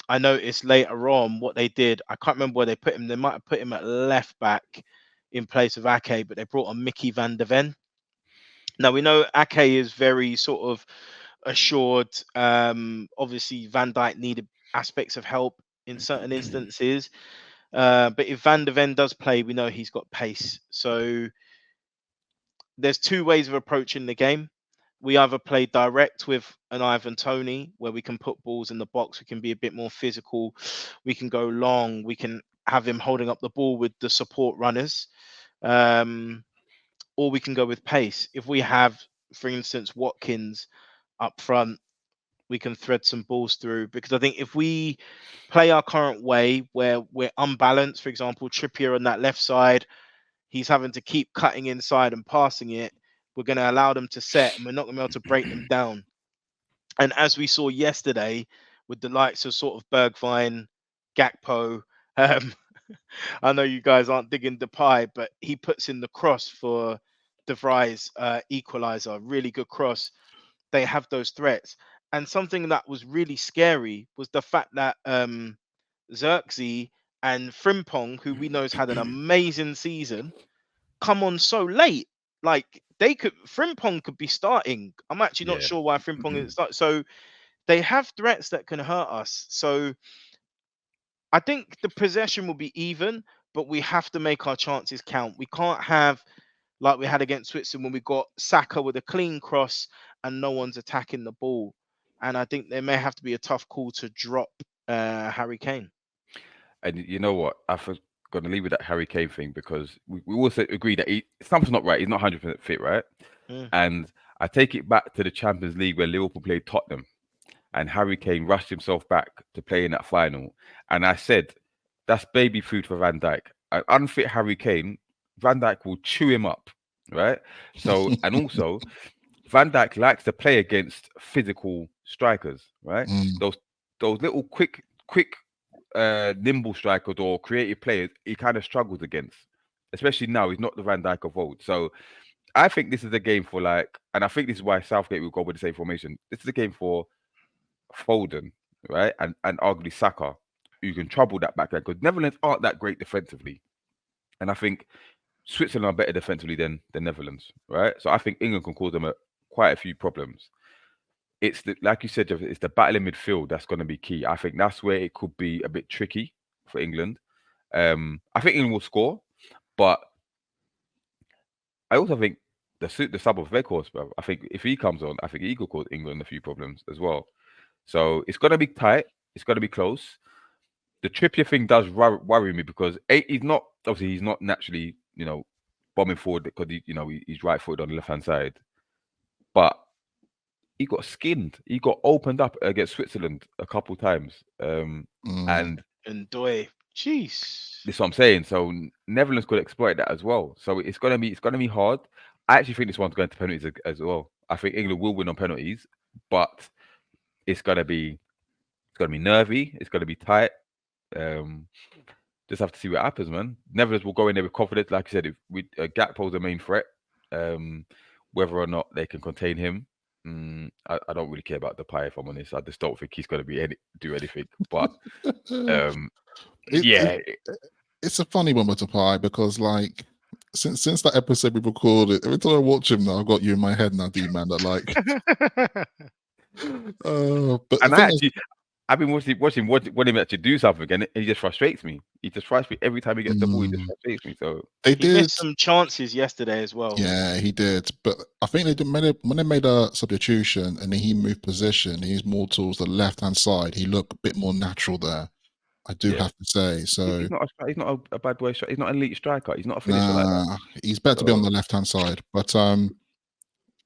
I noticed later on what they did. I can't remember where they put him. They might have put him at left back in place of Ake, but they brought on Mickey van der Ven. Now we know Ake is very sort of assured. Obviously, Van Dijk needed aspects of help in certain instances. But if Van der Ven does play, we know he's got pace. So there's two ways of approaching the game. We either play direct with an Ivan Toney, where we can put balls in the box. We can be a bit more physical. We can go long. We can have him holding up the ball with the support runners. Or we can go with pace. If we have, for instance, Watkins up front, we can thread some balls through. Because I think if we play our current way, where we're unbalanced, for example, Trippier on that left side, he's having to keep cutting inside and passing it. We're going to allow them to set, and we're not going to be able to break them down. And as we saw yesterday with the likes of sort of Bergwijn, Gakpo, I know you guys aren't digging Depay, but he puts in the cross for De Vrij's equalizer. Really good cross. They have those threats. And something that was really scary was the fact that Xerxes and Frimpong, who we know has had an amazing season, come on so late. Like Frimpong could be starting. I'm actually not sure why Frimpong isn't starting. So they have threats that can hurt us. So I think the possession will be even, but we have to make our chances count. We can't have, like we had against Switzerland, when we got Saka with a clean cross and no one's attacking the ball. And I think there may have to be a tough call to drop Harry Kane. And you know what? I'm going to leave with that Harry Kane thing because we also agree that something's not right. He's not 100% fit, right? And I take it back to the Champions League where Liverpool played Tottenham and Harry Kane rushed himself back to play in that final. And I said, that's baby food for Van Dijk. An unfit Harry Kane, Van Dijk will chew him up, right? So, and also, Van Dijk likes to play against physical strikers, right? Those little quick, nimble strikers or creative players, he kind of struggles against. Especially now, he's not the Van Dijk of old. So, I think this is a game for and I think this is why Southgate will go with the same formation. This is a game for Foden, right? And arguably Saka, who can trouble that back there because Netherlands aren't that great defensively. And I think Switzerland are better defensively than the Netherlands, right? So I think England can cause them quite a few problems. It's like you said, Jeff, it's the battle in midfield that's going to be key. I think that's where it could be a bit tricky for England. I think England will score, but I also think the sub of Weghorst, bro. I think if he comes on, I think he could cause England a few problems as well. So it's going to be tight. It's going to be close. The Trippier thing does worry me because he's not naturally, bombing forward because he's right-footed on the left-hand side. But he got skinned. He got opened up against Switzerland a couple times. And Doy, jeez. That's what I'm saying. So Netherlands could exploit that as well. So it's gonna be hard. I actually think this one's going to penalties as well. I think England will win on penalties, but it's gonna be nervy. It's gonna be tight. Just have to see what happens, man. Netherlands will go in there with confidence. Like I said, if Gakpo's the main threat. Whether or not they can contain him, I don't really care about Depay, if I'm honest. I just don't think he's going to do anything. But it's a funny one with Depay because, like, since that episode we recorded, every time I watch him now, I've got you in my head now, D-man. That like, but I've been watching him actually do something, and he just frustrates me. He just frustrates me every time he gets the ball. He just frustrates me. So They He did. missed some chances yesterday as well. Yeah, he did. But I think they did when they made a substitution and then he moved position, he's more towards the left-hand side. He looked a bit more natural there. I do Yeah. have to say. So he's not a bad boy striker. He's not an elite striker. He's not a finisher like that. nah, he's better to be on the left-hand side. But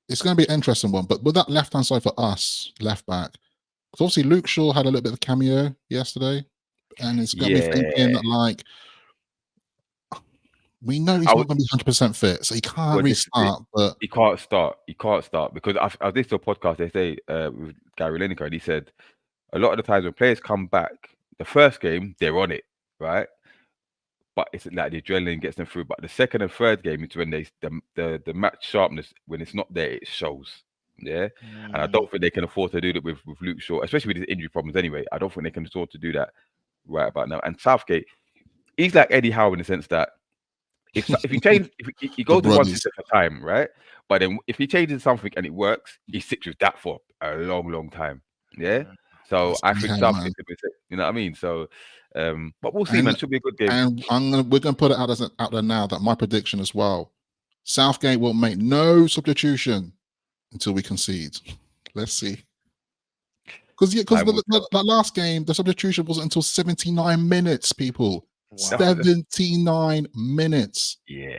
it's going to be an interesting one. But with that left-hand side for us, left back, because obviously Luke Shaw had a little bit of a cameo yesterday, and it's got me thinking that like we know he's not going to be 100% fit, so he can't restart. But he can't start. He can't start because I listened to a podcast. They say with Gary Lineker, and he said a lot of the times when players come back, the first game they're on it, right? But it's like the adrenaline gets them through. But the second and third game is when the match sharpness, when it's not there, it shows. Yeah, and I don't think they can afford to do that with Luke Shaw, especially with his injury problems. Anyway, I don't think they can afford to do that right about now. And Southgate, he's like Eddie Howe in the sense that if he changes, if he goes with one system at a time, right? But then if he changes something and it works, he sticks with that for a long time. Yeah. So I think Southgate, you know what I mean. So, but we'll see, man. Should be a good game. And we're gonna put it out there now that my prediction as well. Southgate will make no substitution until we concede. Let's see. Because the last game, the substitution wasn't until 79 minutes, people. Wow. 79 minutes. Yeah.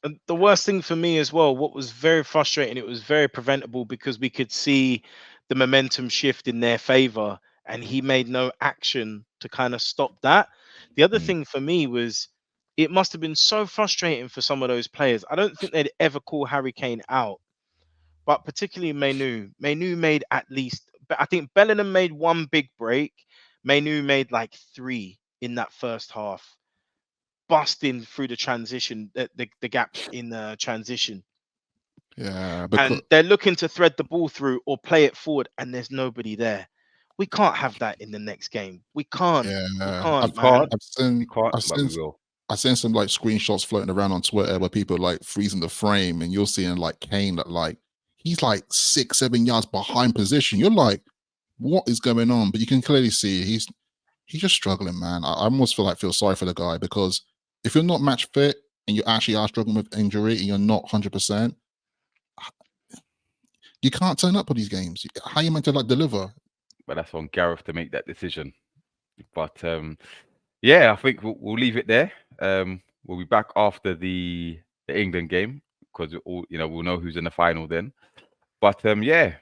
And the worst thing for me as well, what was very frustrating, it was very preventable because we could see the momentum shift in their favor and he made no action to kind of stop that. The other thing for me was it must have been so frustrating for some of those players. I don't think they'd ever call Harry Kane out, but particularly Mainoo. Mainoo made at least, I think Bellingham made one big break. Mainoo made like 3 in that first half, busting through the transition, the gap in the transition. Yeah, and they're looking to thread the ball through or play it forward, and there's nobody there. We can't have that in the next game. We can't. Yeah, we can't, man. I've seen some like screenshots floating around on Twitter where people like freezing the frame, and you're seeing like Kane that like he's like 6-7 yards behind position. You're like, what is going on? But you can clearly see he's just struggling, man. I almost feel sorry for the guy, because if you're not match fit and you actually are struggling with injury and you're not 100%, you can't turn up for these games. How are you meant to like deliver? But that's on Gareth to make that decision. But yeah, I think we'll leave it there. We'll be back after the England game because we'll know who's in the final then. But yeah,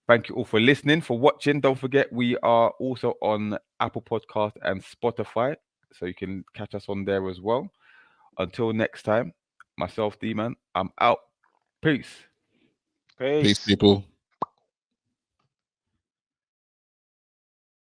thank you all for listening, for watching. Don't forget we are also on Apple Podcast and Spotify, so you can catch us on there as well. Until next time, myself, D-Man, I'm out. Peace. Peace, people.